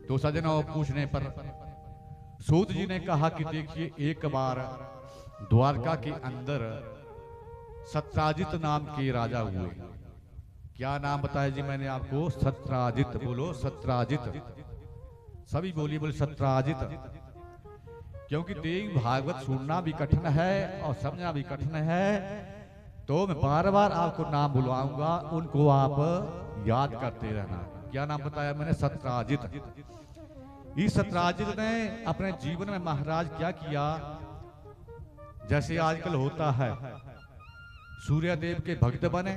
तो सज्जनों पूछने पर सूत जी ने कहा कि देखिए, एक बार द्वारका के अंदर सत्राजित नाम के राजा हुए। क्या नाम बताया जी मैंने आपको? सत्राजित। बोलो सत्राजित। सभी बोलिए, बोले सत्राजित। क्योंकि देवी भागवत सुनना भी कठिन है और समझना भी कठिन है, तो मैं बार बार आपको नाम बुलवाऊंगा, उनको आप याद करते रहना। क्या नाम बताया मैंने? सत्राजित। इस सत्राजित ने अपने जीवन में महाराज क्या किया, जैसे आजकल होता है, सूर्यदेव के भक्त बने,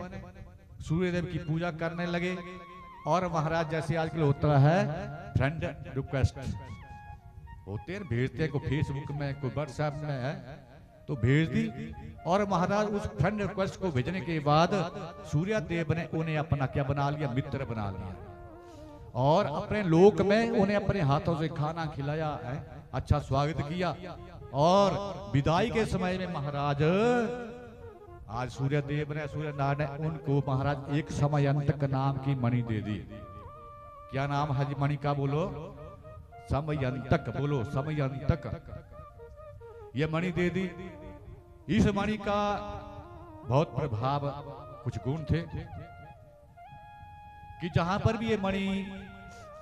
सूर्यदेव की पूजा करने लगे, और महाराज जैसे आजकल होता है फ्रेंड रिक्वेस्ट होते हैं, भेजते हैं, को फेसबुक में, कोई व्हाट्सएप में है तो भेज दी, और महाराज उस फ्रेंड रिक्वेस्ट को भेजने के बाद सूर्यदेव ने उन्हें अपना क्या बना लिया? मित्र बना लिया, और अपने लोक में उन्हें अपने हाथों से खाना खिलाया है, अच्छा स्वागत किया। और विदाई के समय में महाराज आज सूर्यदेव ने, सूर्य नारायण ने उनको महाराज एक समयंतक नाम की मणि दे दी। क्या नाम है मणि का? बोलो समयंतक। बोलो समयंतक। ये मणि दे दी। इस मणि का बहुत प्रभाव, कुछ गुण थे कि जहां पर भी ये मणि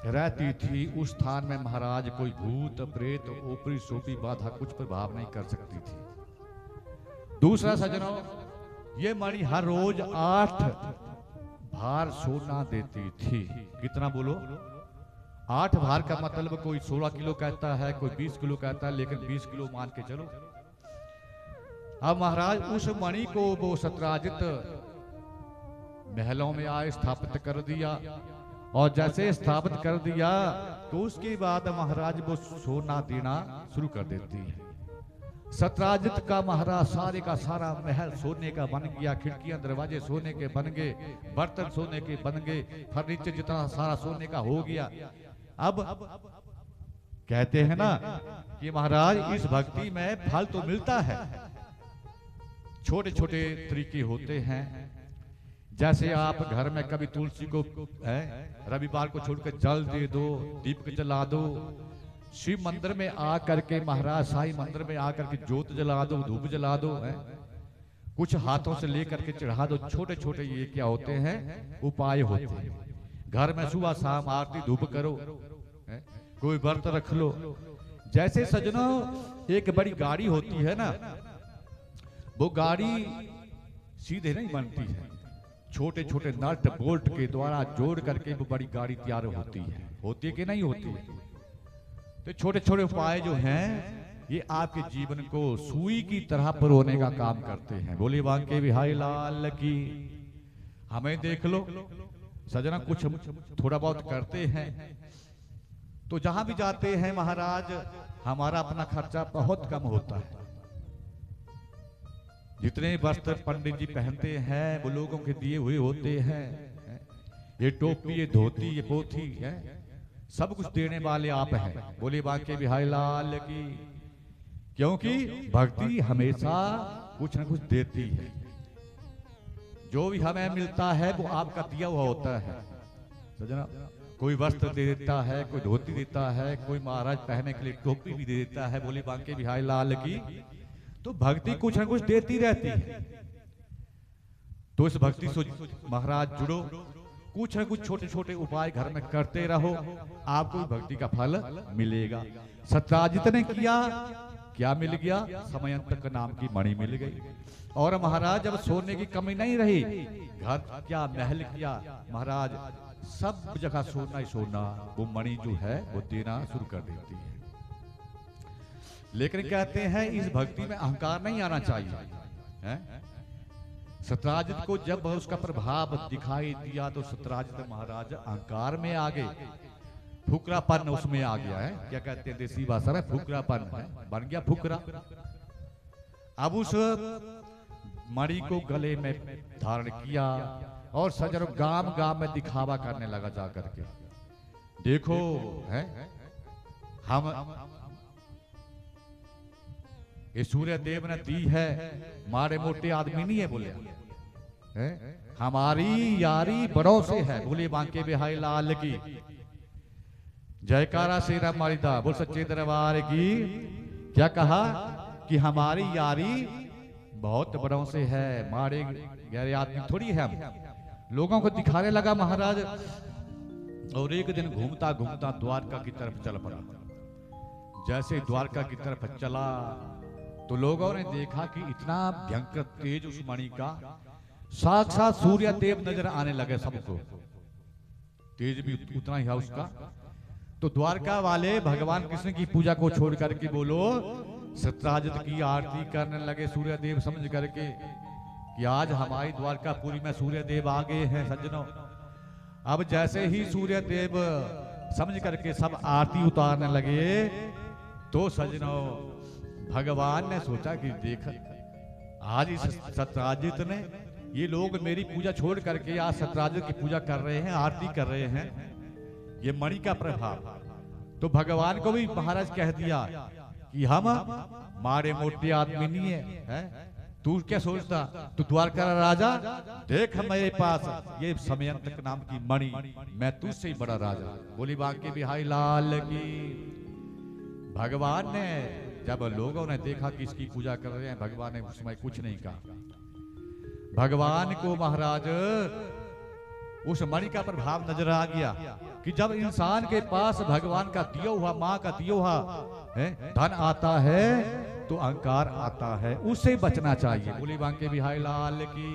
रहती थी उस स्थान में महाराज कोई भूत प्रेत ऊपरी सोपी बाधा कुछ प्रभाव नहीं कर सकती थी। दूसरा सज्जनों, ये मणि हर रोज 8 भार सोना देती थी। कितना? बोलो 8 भार का मतलब कोई 16 किलो कहता है, कोई 20 किलो कहता है, लेकिन 20 किलो मान के चलो। अब महाराज उस मणि को वो सत्राजित महलों में आए, स्थापित कर दिया, और जैसे स्थापित कर दिया तो उसके बाद महाराज वो सोना देना शुरू कर देती है। सत्राजित का महाराज सारे का सारा महल सोने का बन गया, खिड़कियां दरवाजे सोने के बन गए, बर्तन सोने के बन गए, फर्नीचर जितना सारा सोने का हो गया। अब कहते हैं ना कि महाराज इस भक्ति में फल तो मिलता है, छोटे छोटे तरीके होते हैं। जैसे आप घर में कभी तुलसी को रविवार को छोड़कर जल दे दो, दीपक जला दो, शिव मंदिर में आ करके महाराज साईं मंदिर में आकर के ज्योत जला दो, धूप जला दो, कुछ हाथों से लेकर के चढ़ा दो। छोटे छोटे ये क्या होते हैं? उपाय होते हैं। घर में सुबह शाम आरती धूप करो, कोई व्रत रख लो। जैसे सज्जनों एक बड़ी गाड़ी होती है ना, वो गाड़ी सीधे नहीं बनती है, छोटे छोटे नट बोल्ट के द्वारा जोड़ करके वो बड़ी गाड़ी तैयार होती है कि नहीं होती है? तो छोटे छोटे उपाय जो हैं ये आपके जीवन को सुई की तरह परोने का काम करते हैं। बोले बांके बिहारी लाल की। हमें देख लो सजना, कुछ थोड़ा बहुत करते हैं तो जहां भी जाते हैं महाराज हमारा अपना खर्चा बहुत कम होता है। जितने वस्त्र पंडित जी पहनते हैं वो लोगों के दिए हुए होते हैं, ये टोपी, ये धोती, ये पोथी है, सब कुछ देने वाले आप हैं। बोले बांके बिहारी लाल की। क्योंकि भक्ति हमेशा कुछ न कुछ देती है। जो भी हमें मिलता है वो आपका दिया हुआ होता है। सजना, कोई वस्त्र दे देता है, कोई धोती देता है, कोई महाराज पहनने के लिए टोपी भी दे देता है। बोले बांके बिहारी लाल की। तो भक्ति कुछ न कुछ देती रहती है। तो इस भक्ति से महाराज जुड़ो, कुछ न कुछ छोटे छोटे उपाय घर में करते रहो, आपको भक्ति का फल मिलेगा। सत्राजित ने किया, क्या मिल गया? समयंतक नाम की मणि मिल गई। और महाराज जब सोने की कमी नहीं रही, घर क्या महल क्या महाराज सब जगह सोना ही सोना, वो मणि जो है वो देना शुरू कर देती है। लेकिन कहते हैं इस भक्ति में अहंकार नहीं आना चाहिए, है? सत्राजित को जब उसका प्रभाव दिखाई दिया तो सत्राजित महाराज अहंकार में आ गए, फुकरापन उसमें आ गया है। क्या कहते हैं देसी भाषा में? फुकरापन है, बन गया फुकरा। अब उस मणि को गले में धारण किया और सजर गांव गांव में दिखावा करने लगा जाकर के। देखो है हम ये सूर्य देव ने दी है, मारे मोटे आदमी नहीं है। बोले हमारी यारी बड़ों से है। बोले बांके बिहारी लाल की। जयकारा श्री राम मालिदा बोल सच्चे दरबार की। क्या कहा कि हमारी यारी बहुत बड़ों से है, मारे गहरे आदमी थोड़ी है हम। लोगों को दिखाने लगा महाराज, और एक दिन घूमता घूमता द्वारका की तरफ चल पड़ा। जैसे द्वारका की तरफ चला तो लोगों ने देखा कि इतना भयंकर तेज उस मणि का, साक्षात सूर्य देव नजर आने लगे सबको, तेज भी उतना ही है उसका। तो द्वारका वाले भगवान कृष्ण की पूजा को छोड़ करके बोलो सत्राजित की आरती करने लगे सूर्य देव समझ करके कि आज हमारी द्वारकापुरी में सूर्य देव आ गए हैं सज्जनों। अब जैसे ही सूर्य देव समझ करके सब आरती उतारने लगे तो सज्जनों भगवान ने सोचा कि देख आज इस सत्राजित ने, ये लोग मेरी पूजा छोड़ करके आज सत्राजित की पूजा कर रहे हैं, आरती कर रहे हैं, ये मणि का प्रभाव। तो भगवान को भी महाराज कह दिया कि हम मारे मोटे आदमी नहीं है, तू क्या सोचता, तू द्वारका राजा, देख मेरे पास ये समयंतक नाम की मणि, मैं तुझसे ही बड़ा राजा। बोली बांके बिहारी लाल की। भगवान ने जब लोगों ने देखा कि इसकी पूजा कर रहे हैं, भगवान ने उस समय कुछ नहीं कहा। भगवान को महाराज उस मणि का प्रभाव नजर आ गया कि जब इंसान के पास भगवान का दिया हुआ, माँ का दिया हुआ धन आता है तो अहंकार आता है, उससे बचना चाहिए। बोली बांके बिहारी लाल की।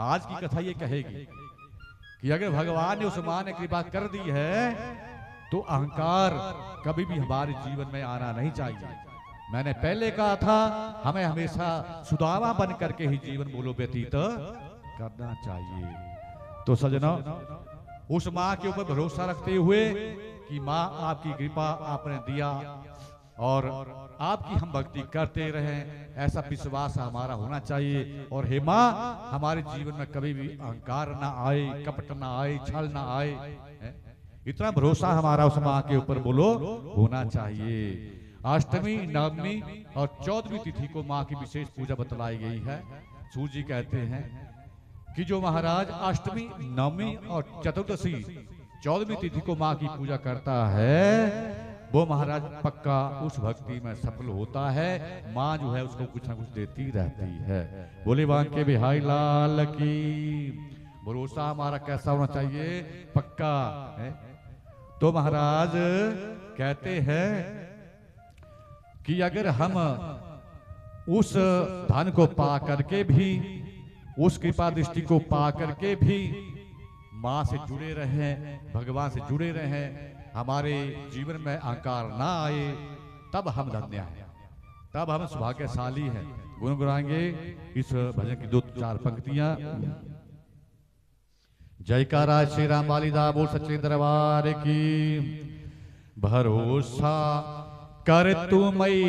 आज की कथा ये कहेगी कि अगर भगवान ने उस माँ ने कृपा कर दी है तो अहंकार कभी भी हमारे जीवन में आना नहीं चाहिए। मैंने पहले कहा था हमें हमेशा सुदामा बन करके ही जीवन बोलो व्यतीत करना चाहिए। तो सज्जनों उस माँ के ऊपर भरोसा रखते हुए कि माँ आपकी कृपा आपने दिया और आपकी हम भक्ति करते रहें, ऐसा विश्वास हमारा होना चाहिए। और हे माँ हमारे जीवन में कभी भी अहंकार ना आए, कपट ना आए, छल ना आए, इतना भरोसा हमारा उस माँ के ऊपर बोलो होना चाहिए। अष्टमी, नवमी और 14वीं तिथि को माँ की विशेष पूजा बतलाई गई है। सूर्य जी कहते हैं कि जो महाराज अष्टमी, नवमी और चतुर्दशी 14वीं तिथि को माँ की पूजा करता है वो महाराज पक्का उस भक्ति में सफल होता है। माँ जो है उसको कुछ ना कुछ देती रहती है। बोले बांके बिहारी लाल की। भरोसा हमारा कैसा होना चाहिए, पक्का है। तो महाराज कहते हैं कि अगर हम उस धन को पा करके भी, उस कृपा दृष्टि को पा करके भी माँ से जुड़े रहें, भगवान से जुड़े रहें, हमारे जीवन में अहंकार ना आए, तब हम धन्य हैं, तब हम सौभाग्यशाली हैं। गुनगुनाएंगे इस भजन की 2-4 पंक्तियां। जयकारा श्री राम वालिदा बोल सच्चे दरबार की। भरोसा कर तू मई